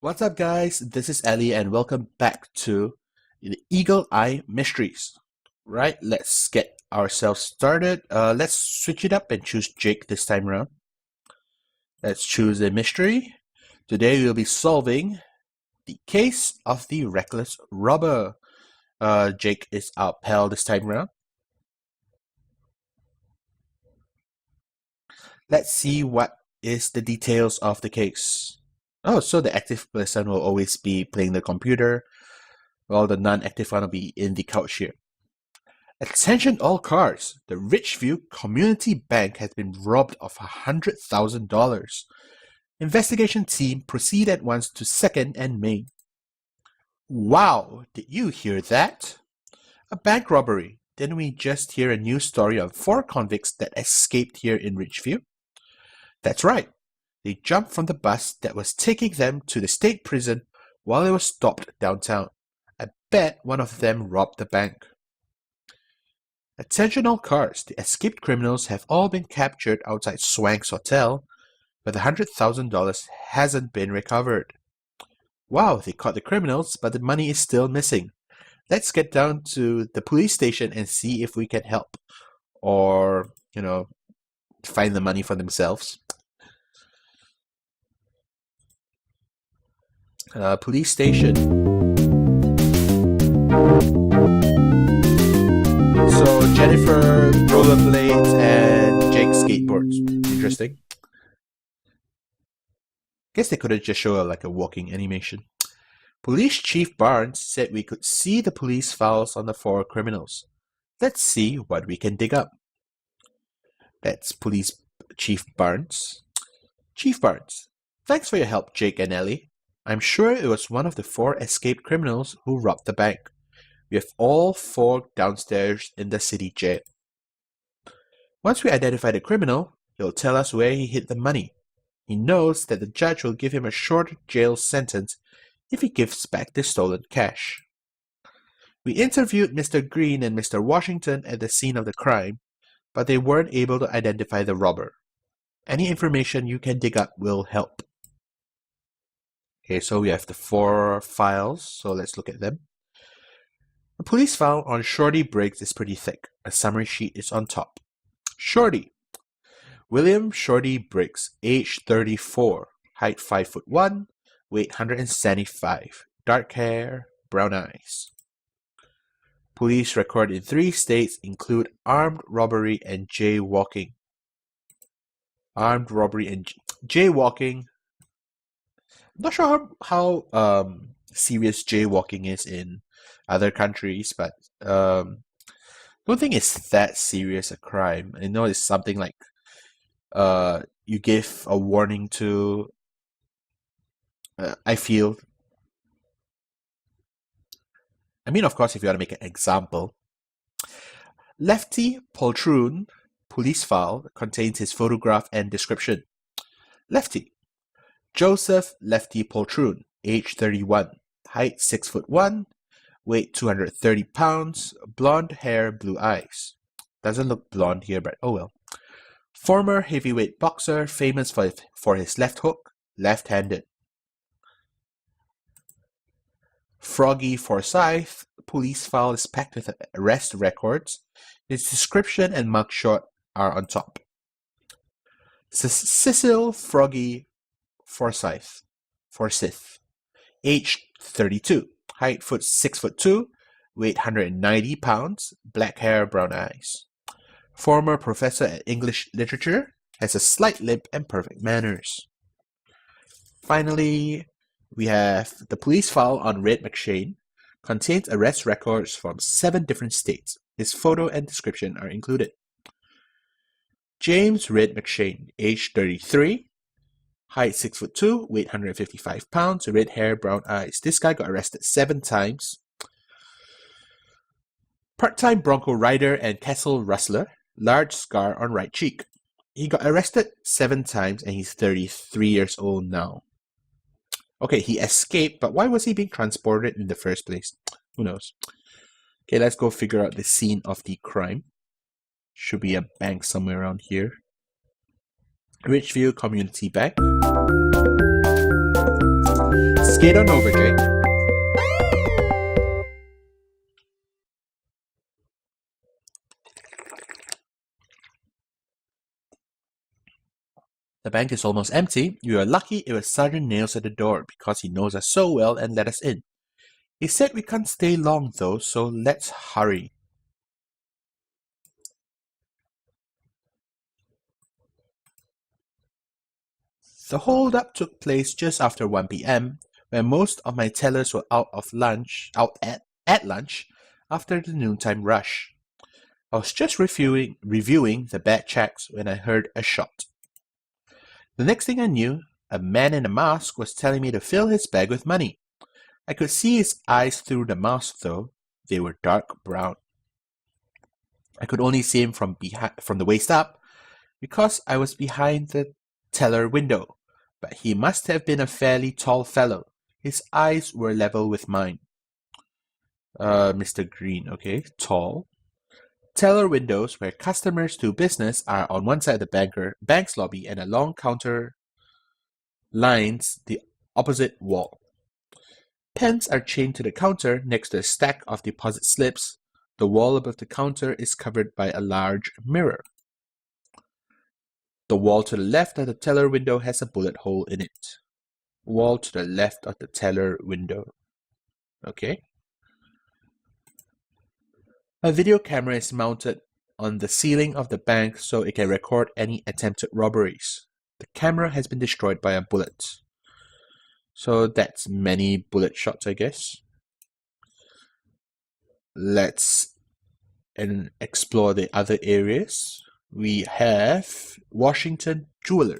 What's up, guys? This is Ellie, and welcome back to the Eagle Eye Mysteries. Right, let's get ourselves started. Let's switch it up and choose Jake this time around. Let's choose a mystery. Today we'll be solving the case of the reckless robber. Jake is our pal this time around. Let's see what is the details of the case. Oh, so the active person will always be playing the computer, while the non-active one will be in the couch here. Attention all cars! The Richview Community Bank has been robbed of $100,000. Investigation team proceed at once to 2nd and Main. Wow, did you hear that? A bank robbery. Didn't we just hear a news story of 4 convicts that escaped here in Richview? That's right. They jumped from the bus that was taking them to the state prison while they were stopped downtown. I bet one of them robbed the bank. Attention all cars, the escaped criminals have all been captured outside Swanks Hotel, but the $100,000 hasn't been recovered. Wow, they caught the criminals, but the money is still missing. Let's get down to the police station and see if we can help. Or, find the money for themselves. Police station. So Jennifer rollerblades and Jake skateboards. Interesting. Guess they could have just shown like a walking animation. Police Chief Barnes said we could see the police files on the 4 criminals. Let's see what we can dig up. That's Police Chief Barnes. Chief Barnes, thanks for your help, Jake and Ellie. I'm sure it was one of the 4 escaped criminals who robbed the bank. We have all 4 downstairs in the city jail. Once we identify the criminal, he'll tell us where he hid the money. He knows that the judge will give him a short jail sentence if he gives back the stolen cash. We interviewed Mr. Green and Mr. Washington at the scene of the crime, but they weren't able to identify the robber. Any information you can dig up will help. Okay, so we have the 4 files, so let's look at them. The police file on Shorty Briggs is pretty thick. A summary sheet is on top. Shorty. William Shorty Briggs, age 34, height 5'1", weight 175, dark hair, brown eyes. Police record in 3 states include armed robbery and jaywalking. Armed robbery and jaywalking. I'm not sure how serious jaywalking is in other countries, but don't think it's that serious a crime. I know it's something like you give a warning to. I feel. I mean, of course, if you want to make an example, Lefty Poltroon police file contains his photograph and description. Lefty. Joseph Lefty Poltroon, age 31, height 6'1", weight 230 pounds, blonde hair, blue eyes. Doesn't look blonde here, but oh well. Former heavyweight boxer, famous for his left hook, left-handed. Froggy Forsyth, police file is packed with arrest records. His description and mugshot are on top. Cecil Froggy Forsyth, age 32, height 6'2", weight 190 pounds, black hair, brown eyes. Former professor at English literature, has a slight limp and perfect manners. Finally, we have the police file on Red McShane, contains arrest records from 7 different states. His photo and description are included. James Red McShane, age 33, height 6'2", weight 155 pounds, red hair, brown eyes. This guy got arrested 7 times. Part-time Bronco rider and castle rustler, large scar on right cheek. He got arrested 7 times and he's 33 years old now. Okay, he escaped, but why was he being transported in the first place? Who knows? Okay, let's go figure out the scene of the crime. Should be a bank somewhere around here. Richview Community Bank. Skate on over, Jake. The bank is almost empty. You are lucky it was Sergeant Nails at the door because he knows us so well and let us in. He said we can't stay long though, so let's hurry. The hold-up took place just after 1 p.m. when most of my tellers were out at lunch after the noontime rush. I was just reviewing the bad checks when I heard a shot. The next thing I knew, a man in a mask was telling me to fill his bag with money. I could see his eyes through the mask though. They were dark brown. I could only see him from the waist up because I was behind the teller window, but he must have been a fairly tall fellow. His eyes were level with mine. Mr. Green, okay, tall. Teller windows where customers do business are on one side of the bank's lobby, and a long counter lines the opposite wall. Pens are chained to the counter next to a stack of deposit slips. The wall above the counter is covered by a large mirror. The wall to the left of the teller window has a bullet hole in it. Wall to the left of the teller window. Okay. A video camera is mounted on the ceiling of the bank so it can record any attempted robberies. The camera has been destroyed by a bullet. So that's many bullet shots, I guess. Let's explore the other areas. We have Washington Jewelers.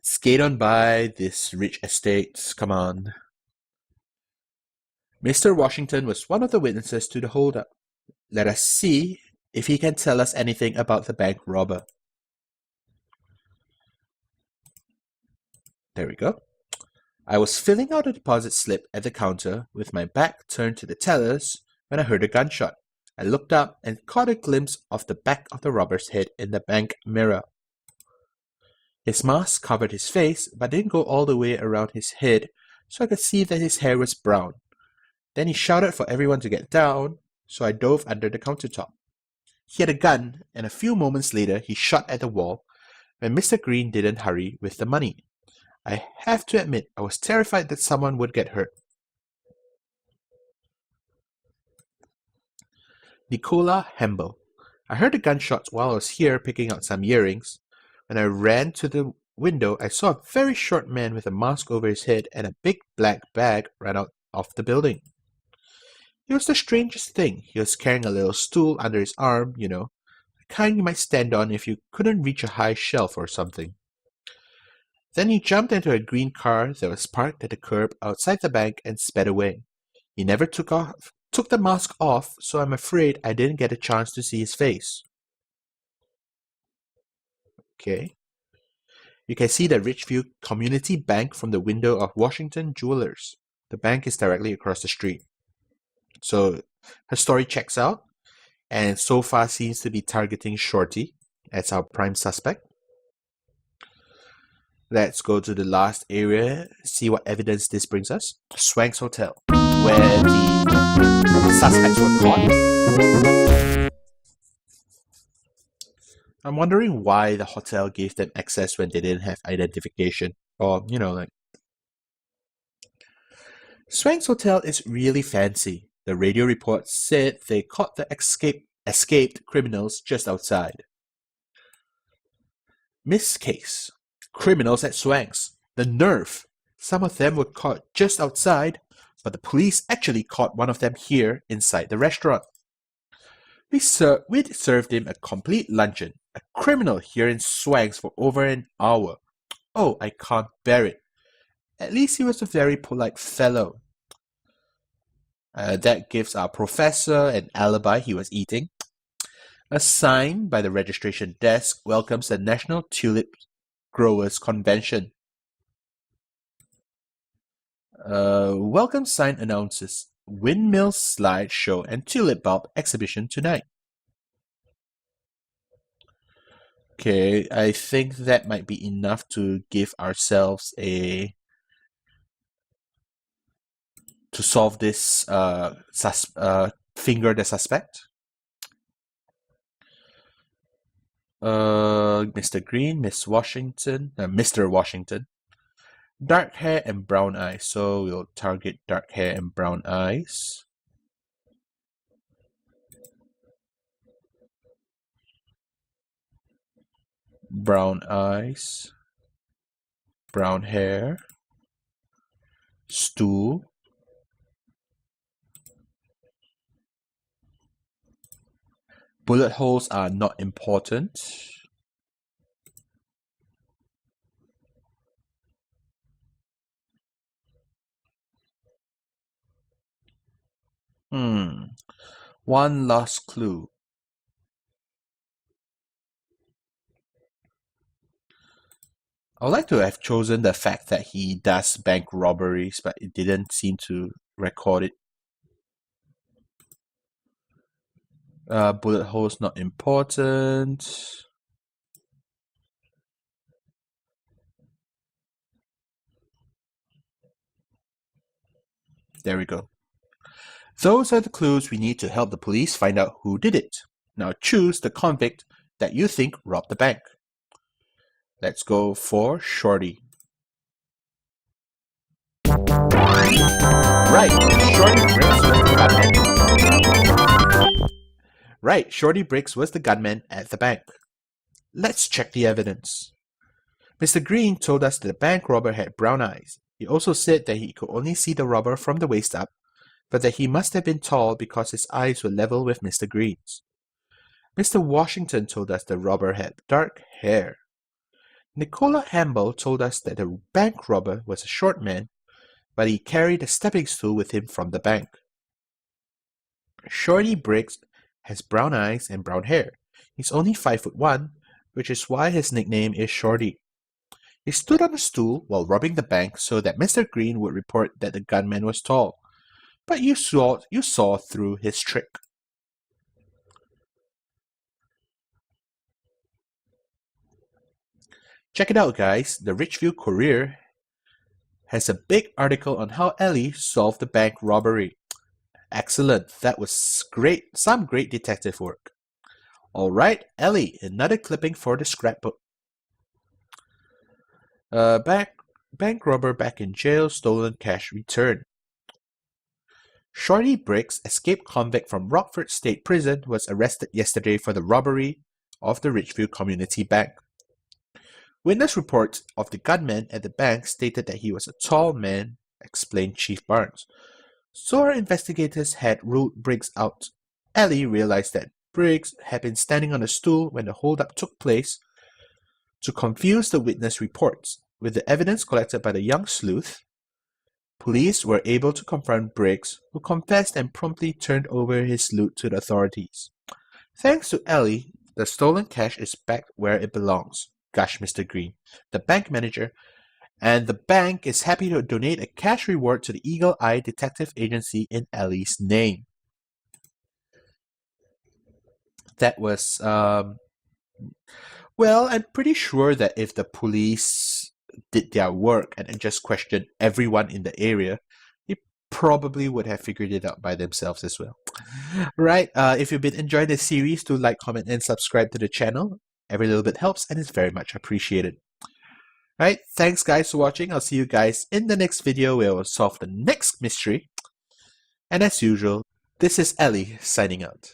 Skate on by this rich estate, come on. Mr. Washington was one of the witnesses to the holdup. Let us see if he can tell us anything about the bank robber. There we go. I was filling out a deposit slip at the counter with my back turned to the tellers when I heard a gunshot. I looked up and caught a glimpse of the back of the robber's head in the bank mirror. His mask covered his face but didn't go all the way around his head, so I could see that his hair was brown. Then he shouted for everyone to get down, so I dove under the countertop. He had a gun, and a few moments later he shot at the wall when Mr. Green didn't hurry with the money. I have to admit, I was terrified that someone would get hurt. Nicola Hemble. I heard the gunshots while I was here picking out some earrings. When I ran to the window, I saw a very short man with a mask over his head and a big black bag run out of the building. It was the strangest thing. He was carrying a little stool under his arm, you know, the kind you might stand on if you couldn't reach a high shelf or something. Then he jumped into a green car that was parked at the curb outside the bank and sped away. He never took the mask off, so I'm afraid I didn't get a chance to see his face. Okay. You can see the Ridgeview Community Bank from the window of Washington Jewelers. The bank is directly across the street. So her story checks out, and so far seems to be targeting Shorty as our prime suspect. Let's go to the last area, see what evidence this brings us. Swanks Hotel, where the suspects were caught. I'm wondering why the hotel gave them access when they didn't have identification. Or, you know, like... Swanks Hotel is really fancy. The radio report said they caught the escaped criminals just outside. Miss Case. Criminals at Swanks. The nerve! Some of them were caught just outside, but the police actually caught one of them here inside the restaurant. We served him a complete luncheon. A criminal here in Swanks for over an hour. Oh, I can't bear it. At least he was a very polite fellow. That gives our professor an alibi he was eating. A sign by the registration desk welcomes the National Tulip Growers Convention. Welcome sign announces Windmill Slide Show and Tulip Bulb Exhibition tonight. Okay, I think that might be enough to give ourselves to solve this finger the suspect. Mr. Green, Mr. Washington. Dark hair and brown eyes. So we'll target dark hair and brown eyes. Brown eyes. Brown hair. Stool. Bullet holes are not important. One last clue. I would like to have chosen the fact that he does bank robberies, but it didn't seem to record it. Bullet holes not important. There we go. Those are the clues we need to help the police find out who did it. Now choose the convict that you think robbed the bank. Let's go for Shorty. Right, Shorty Briggs was the gunman at the bank. Let's check the evidence. Mr. Green told us that the bank robber had brown eyes. He also said that he could only see the robber from the waist up, but that he must have been tall because his eyes were level with Mr. Green's. Mr. Washington told us the robber had dark hair. Nicola Hamble told us that the bank robber was a short man, but he carried a stepping stool with him from the bank. Shorty Briggs has brown eyes and brown hair. He's only 5'1", which is why his nickname is Shorty. He stood on a stool while robbing the bank so that Mr. Green would report that the gunman was tall, but you saw through his trick. Check it out, guys. The Richview Courier has a big article on how Ellie solved the bank robbery. Excellent. That was great. Some great detective work. Alright, Ellie, another clipping for the scrapbook. Bank robber back in jail, stolen cash returned. Shorty Briggs, escaped convict from Rockford State Prison, was arrested yesterday for the robbery of the Richview Community Bank. Witness reports of the gunman at the bank stated that he was a tall man, explained Chief Barnes. So our investigators had ruled Briggs out. Ellie realized that Briggs had been standing on a stool when the holdup took place to confuse the witness reports. With the evidence collected by the young sleuth, police were able to confront Briggs, who confessed and promptly turned over his loot to the authorities. Thanks to Ellie, the stolen cash is back where it belongs, gushed Mr. Green, the bank manager, and the bank is happy to donate a cash reward to the Eagle Eye Detective Agency in Ellie's name. That was, well, I'm pretty sure that if the police did their work and just questioned everyone in the area, they probably would have figured it out by themselves as well. Right, if you've been enjoying this series, do like, comment, and subscribe to the channel. Every little bit helps and is very much appreciated. Right, thanks guys for watching. I'll see you guys in the next video where we'll solve the next mystery. And as usual, this is Ellie signing out.